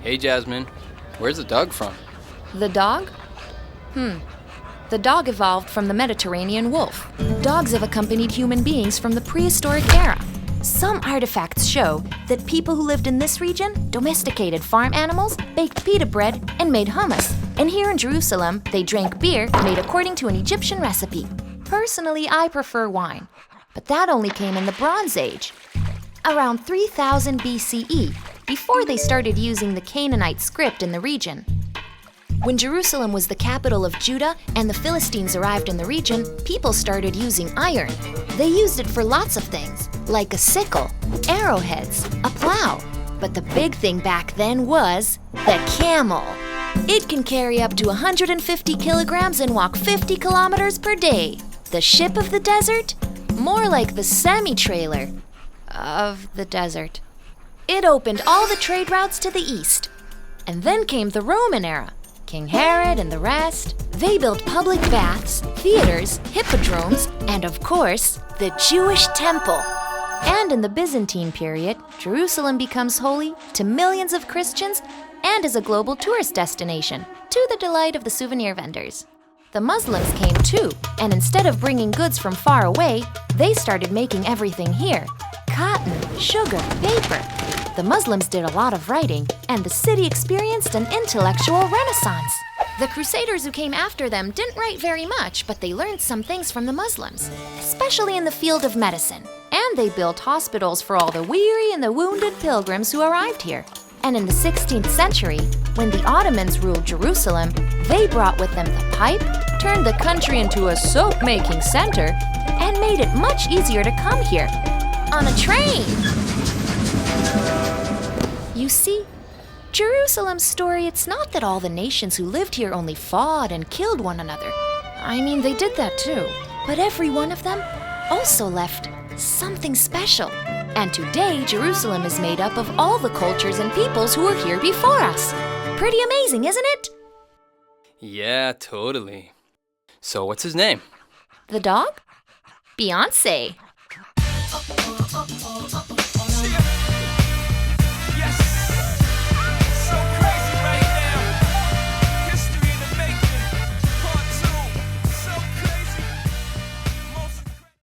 Hey, Jasmine. Where's the dog from? The dog? The dog evolved from the Mediterranean wolf. Dogs have accompanied human beings from the prehistoric era. Some artifacts show that people who lived in this region domesticated farm animals, baked pita bread, and made hummus. And here in Jerusalem, they drank beer made according to an Egyptian recipe. Personally, I prefer wine, but that only came in the Bronze Age. Around 3000 BCE, before they started using the Canaanite script in the region. When Jerusalem was the capital of Judah and the Philistines arrived in the region, people started using iron. They used it for lots of things, like a sickle, arrowheads, a plow. But the big thing back then was the camel. It can carry up to 150 kilograms and walk 50 kilometers per day. The ship of the desert? More like the semi-trailer of the desert. It opened all the trade routes to the east. And then came the Roman era. King Herod and the rest. They built public baths, theaters, hippodromes, and of course, the Jewish temple. And in the Byzantine period, Jerusalem becomes holy to millions of Christians and is a global tourist destination, to the delight of the souvenir vendors. The Muslims came too, and instead of bringing goods from far away, they started making everything here. Cotton, sugar, paper. The Muslims did a lot of writing, and the city experienced an intellectual renaissance. The Crusaders who came after them didn't write very much, but they learned some things from the Muslims, especially in the field of medicine. And they built hospitals for all the weary and the wounded pilgrims who arrived here. And in the 16th century, when the Ottomans ruled Jerusalem, they brought with them the pipe, turned the country into a soap-making center, and made it much easier to come here on a train. You see, Jerusalem's story, it's not that all the nations who lived here only fought and killed one another. I mean, they did that too. But every one of them also left something special. And today, Jerusalem is made up of all the cultures and peoples who were here before us. Pretty amazing, isn't it? Yeah, totally. So what's his name? The dog? Beyonce.